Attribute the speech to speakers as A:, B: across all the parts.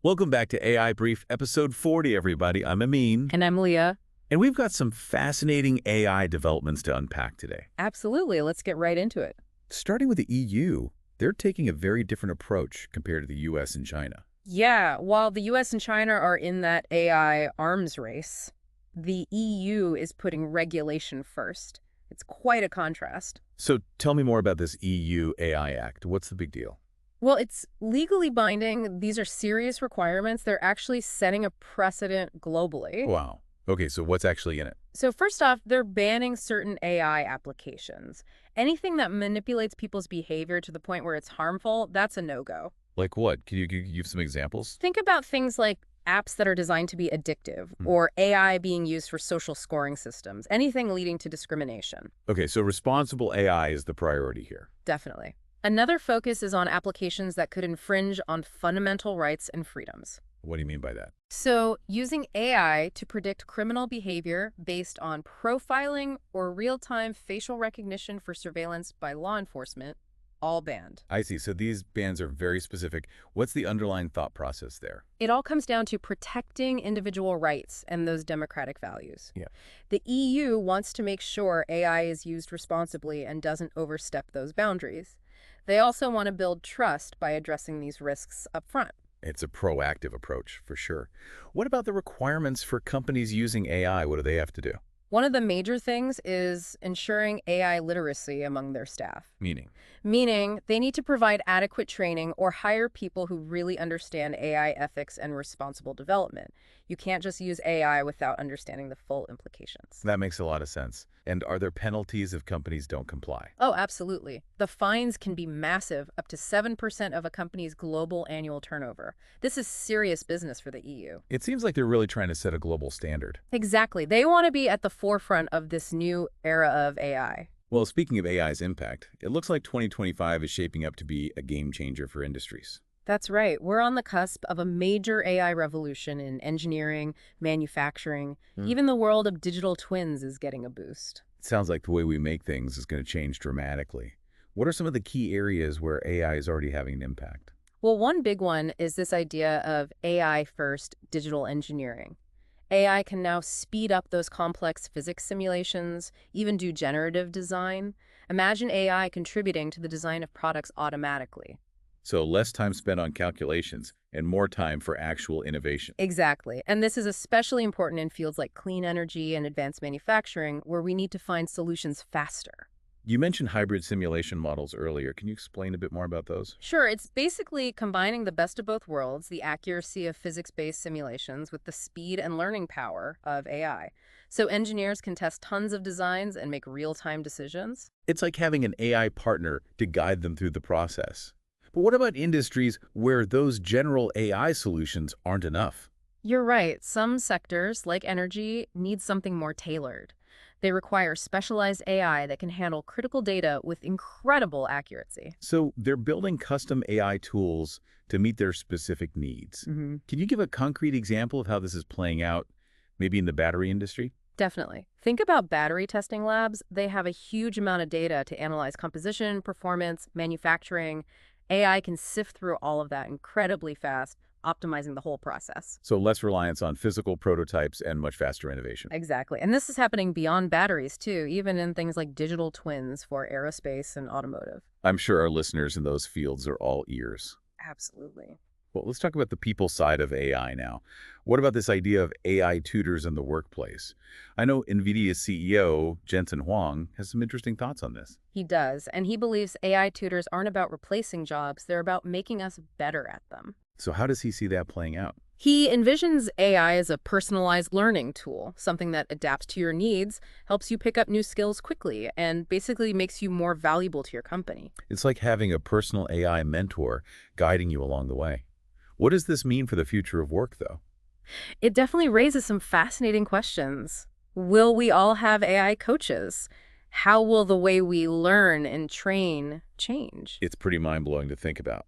A: Welcome back to AI Brief, episode 40, everybody. I'm Amin.
B: And I'm Leah.
A: And we've got some fascinating AI developments to unpack today.
B: Absolutely. Let's get right into it.
A: Starting with the EU, they're taking a very different approach compared to the US and China.
B: Yeah, while the US and China are in that AI arms race, the EU is putting regulation first. It's quite a contrast.
A: So tell me more about this EU AI Act. What's the big deal?
B: Well, it's legally binding. These are serious requirements. They're actually setting a precedent globally.
A: Wow. Okay, so what's actually in it?
B: So first off, they're banning certain AI applications. Anything that manipulates people's behavior to the point where it's harmful, that's a no-go.
A: Like what? Can you give some examples?
B: Think about things like apps that are designed to be addictive or AI being used for social scoring systems, anything leading to discrimination.
A: Okay, so responsible AI is the priority here.
B: Definitely. Another focus is on applications that could infringe on fundamental rights and freedoms.
A: What do you mean by that?
B: So, using AI to predict criminal behavior based on profiling or real-time facial recognition for surveillance by law enforcement, all banned.
A: I see. So these bans are very specific. What's the underlying thought process there?
B: It all comes down to protecting individual rights and those democratic values.
A: Yeah.
B: The EU wants to make sure AI is used responsibly and doesn't overstep those boundaries. They also want to build trust by addressing these risks up front.
A: It's a proactive approach, for sure. What about the requirements for companies using AI? What do they have to do?
B: One of the major things is ensuring AI literacy among their staff.
A: Meaning?
B: Meaning they need to provide adequate training or hire people who really understand AI ethics and responsible development. You can't just use AI without understanding the full implications.
A: That makes a lot of sense. And are there penalties if companies don't comply?
B: Oh, absolutely. The fines can be massive, up to 7% of a company's global annual turnover. This is serious business for the EU.
A: It seems like they're really trying to set a global standard.
B: Exactly. They want to be at the forefront of this new era of AI.
A: Well, speaking of AI's impact, it looks like 2025 is shaping up to be a game changer for industries.
B: That's right. We're on the cusp of a major AI revolution in engineering, manufacturing. Even the world of digital twins is getting a boost.
A: It sounds like the way we make things is going to change dramatically. What are some of the key areas where AI is already having an impact?
B: Well, one big one is this idea of AI-first digital engineering. AI can now speed up those complex physics simulations, even do generative design. Imagine AI contributing to the design of products automatically.
A: So less time spent on calculations and more time for actual innovation.
B: Exactly. And this is especially important in fields like clean energy and advanced manufacturing, where we need to find solutions faster.
A: You mentioned hybrid simulation models earlier. Can you explain a bit more about those?
B: Sure, it's basically combining the best of both worlds, the accuracy of physics-based simulations with the speed and learning power of AI. So engineers can test tons of designs and make real-time decisions.
A: It's like having an AI partner to guide them through the process. But what about industries where those general AI solutions aren't enough?
B: You're right. Some sectors, like energy, need something more tailored. They require specialized AI that can handle critical data with incredible accuracy.
A: So they're building custom AI tools to meet their specific needs. Can you give a concrete example of how this is playing out, maybe in the battery industry?
B: Definitely. Think about battery testing labs. They have a huge amount of data to analyze composition, performance, manufacturing. AI can sift through all of that incredibly fast, optimizing the whole process.
A: So less reliance on physical prototypes and much faster innovation.
B: Exactly. And this is happening beyond batteries, too, even in things like digital twins for aerospace and automotive.
A: I'm sure our listeners in those fields are all ears.
B: Absolutely.
A: Well, let's talk about the people side of AI now. What about this idea of AI tutors in the workplace? I know NVIDIA CEO Jensen Huang has some interesting thoughts on this.
B: He does, and he believes AI tutors aren't about replacing jobs, they're about making us better at them.
A: So how does he see that playing out?
B: He envisions AI as a personalized learning tool, something that adapts to your needs, helps you pick up new skills quickly, and basically makes you more valuable to your company.
A: It's like having a personal AI mentor guiding you along the way. What does this mean for the future of work, though?
B: It definitely raises some fascinating questions. Will we all have AI coaches? How will the way we learn and train change?
A: It's pretty mind-blowing to think about.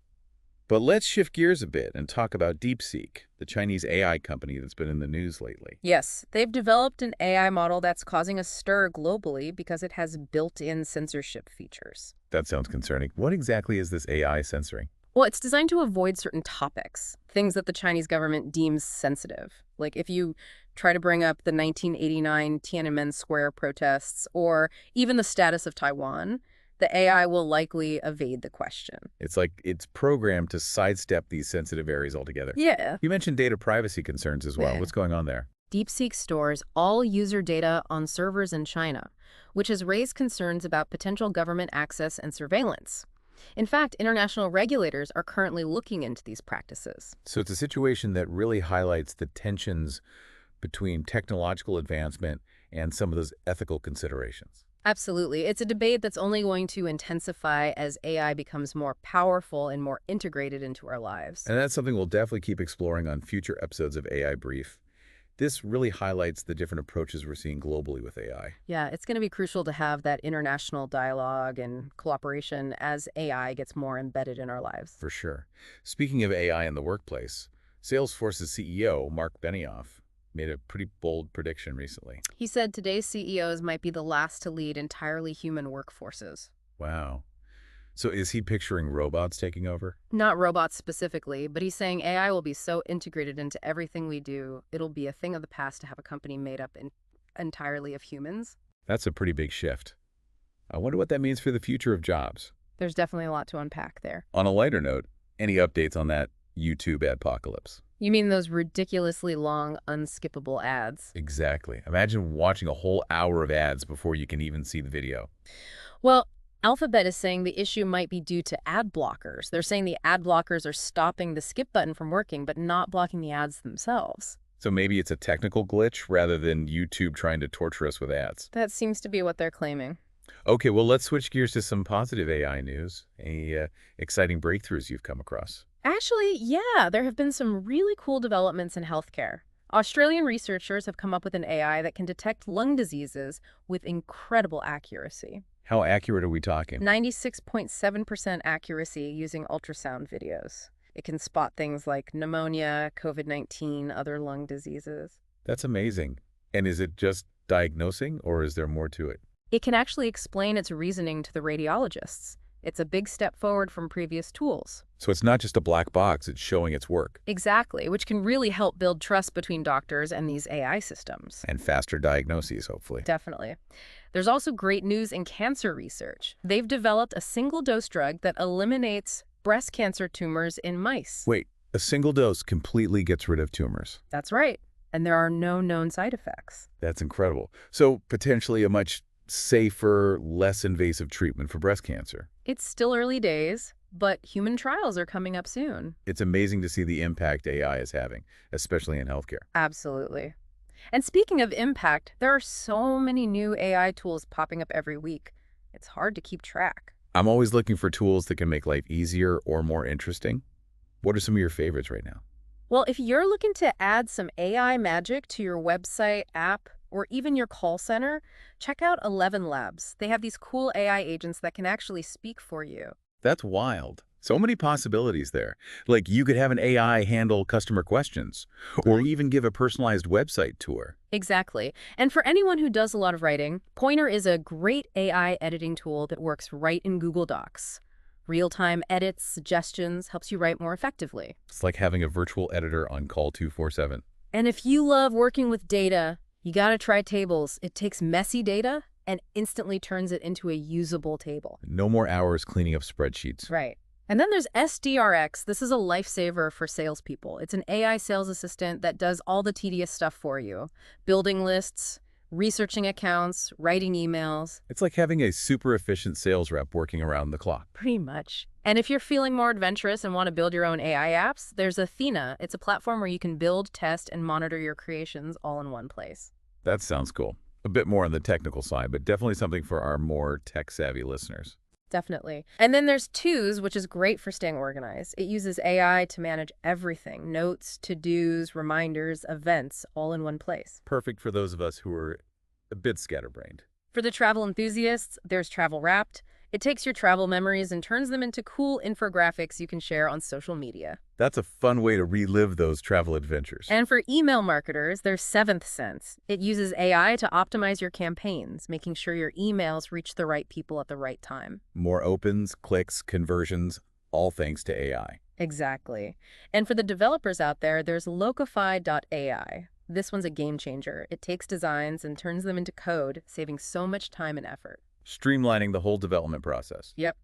A: But let's shift gears a bit and talk about DeepSeek, the Chinese AI company that's been in the news lately.
B: Yes, they've developed an AI model that's causing a stir globally because it has built-in censorship features.
A: That sounds concerning. What exactly is this AI censoring?
B: Well, it's designed to avoid certain topics, things that the Chinese government deems sensitive. Like if you try to bring up the 1989 Tiananmen Square protests or even the status of Taiwan, the AI will likely evade the question.
A: It's like it's programmed to sidestep these sensitive areas altogether.
B: Yeah.
A: You mentioned data privacy concerns as well.
B: Yeah.
A: What's going on there?
B: DeepSeek stores all user data on servers in China, which has raised concerns about potential government access and surveillance. In fact, international regulators are currently looking into these practices.
A: So it's a situation that really highlights the tensions between technological advancement and some of those ethical considerations.
B: Absolutely. It's a debate that's only going to intensify as AI becomes more powerful and more integrated into our lives.
A: And that's something we'll definitely keep exploring on future episodes of AI Brief. This really highlights the different approaches we're seeing globally with AI.
B: Yeah, it's going to be crucial to have that international dialogue and cooperation as AI gets more embedded in our lives.
A: For sure. Speaking of AI in the workplace, Salesforce's CEO, Mark Benioff, made a pretty bold prediction recently.
B: He said today's CEOs might be the last to lead entirely human workforces.
A: Wow. So is he picturing robots taking over?
B: Not robots specifically, but he's saying AI will be so integrated into everything we do, it'll be a thing of the past to have a company made up entirely of humans.
A: That's a pretty big shift. I wonder what that means for the future of jobs.
B: There's definitely a lot to unpack there.
A: On a lighter note, any updates on that YouTube adpocalypse?
B: You mean those ridiculously long, unskippable ads?
A: Exactly. Imagine watching a whole hour of ads before you can even see the video.
B: Well, Alphabet is saying the issue might be due to ad blockers. They're saying the ad blockers are stopping the skip button from working, but not blocking the ads themselves.
A: So maybe it's a technical glitch rather than YouTube trying to torture us with ads.
B: That seems to be what they're claiming.
A: Okay, well, let's switch gears to some positive AI news. Any exciting breakthroughs you've come across?
B: Actually, yeah, there have been some really cool developments in healthcare. Australian researchers have come up with an AI that can detect lung diseases with incredible accuracy.
A: How accurate are we talking?
B: 96.7% accuracy using ultrasound videos. It can spot things like pneumonia, COVID-19, other lung diseases.
A: That's amazing. And is it just diagnosing, or is there more to it?
B: It can actually explain its reasoning to the radiologists. It's a big step forward from previous tools.
A: So it's not just a black box, it's showing its work.
B: Exactly, which can really help build trust between doctors and these AI systems.
A: And faster diagnoses, hopefully.
B: Definitely. There's also great news in cancer research. They've developed a single-dose drug that eliminates breast cancer tumors in mice.
A: Wait, a single dose completely gets rid of tumors.
B: That's right. And there are no known side effects.
A: That's incredible. So potentially a much safer, less invasive treatment for breast cancer.
B: It's still early days, but human trials are coming up soon.
A: It's amazing to see the impact AI is having, especially in healthcare.
B: Absolutely. And speaking of impact, there are so many new AI tools popping up every week. It's hard to keep track.
A: I'm always looking for tools that can make life easier or more interesting. What are some of your favorites right now?
B: Well, if you're looking to add some AI magic to your website, app, or even your call center, check out 11 Labs. They have these cool AI agents that can actually speak for you.
A: That's wild. So many possibilities there. Like you could have an AI handle customer questions or even give a personalized website tour.
B: Exactly. And for anyone who does a lot of writing, Pointer is a great AI editing tool that works right in Google Docs. Real-time edits, suggestions, helps you write more effectively.
A: It's like having a virtual editor on call 24/7.
B: And if you love working with data, you gotta try Tables. It takes messy data and instantly turns it into a usable table.
A: No more hours cleaning up spreadsheets.
B: Right. And then there's SDRX. This is a lifesaver for salespeople. It's an AI sales assistant that does all the tedious stuff for you. Building lists, researching accounts, writing emails.
A: It's like having a super efficient sales rep working around the clock.
B: Pretty much. And if you're feeling more adventurous and want to build your own AI apps, there's Athena. It's a platform where you can build, test, and monitor your creations all in one place.
A: That sounds cool. A bit more on the technical side, but definitely something for our more tech-savvy listeners.
B: Definitely. And then there's Twos, which is great for staying organized. It uses AI to manage everything, notes, to-dos, reminders, events, all in one place.
A: Perfect for those of us who are a bit scatterbrained.
B: For the travel enthusiasts, there's Travel Wrapped. It takes your travel memories and turns them into cool infographics you can share on social media.
A: That's a fun way to relive those travel adventures.
B: And for email marketers, there's Seventh Sense. It uses AI to optimize your campaigns, making sure your emails reach the right people at the right time.
A: More opens, clicks, conversions, all thanks to AI.
B: Exactly. And for the developers out there, there's Locify.ai. This one's a game changer. It takes designs and turns them into code, saving so much time and effort.
A: Streamlining the whole development process.
B: Yep.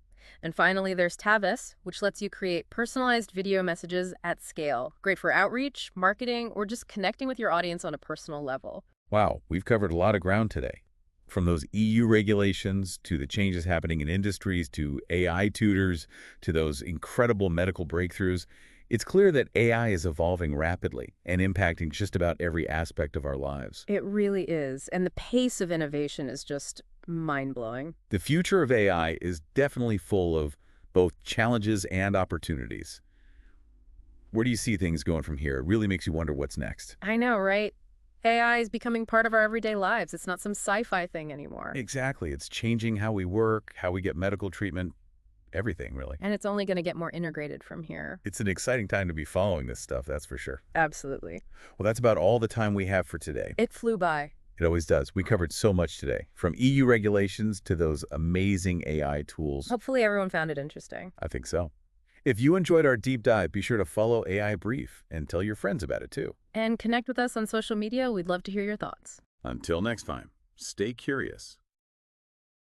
B: And finally, there's Tavis, which lets you create personalized video messages at scale. Great for outreach, marketing, or just connecting with your audience on a personal level.
A: Wow, we've covered a lot of ground today. From those EU regulations to the changes happening in industries to AI tutors to those incredible medical breakthroughs, it's clear that AI is evolving rapidly and impacting just about every aspect of our lives.
B: It really is. And the pace of innovation is just mind-blowing.
A: The future of AI is definitely full of both challenges and opportunities. Where do you see things going from here? It really makes you wonder what's next.
B: I know, right? AI is becoming part of our everyday lives. It's not some sci-fi thing anymore.
A: Exactly. It's changing how we work, how we get medical treatment, everything, really.
B: And it's only going to get more integrated from here.
A: It's an exciting time to be following this stuff, that's for sure.
B: Absolutely.
A: Well, that's about all the time we have for today.
B: It flew by.
A: It always does. We covered so much today, from EU regulations to those amazing AI tools.
B: Hopefully everyone found it interesting.
A: I think so. If you enjoyed our deep dive, be sure to follow AI Brief and tell your friends about it too.
B: And connect with us on social media. We'd love to hear your thoughts.
A: Until next time, stay curious.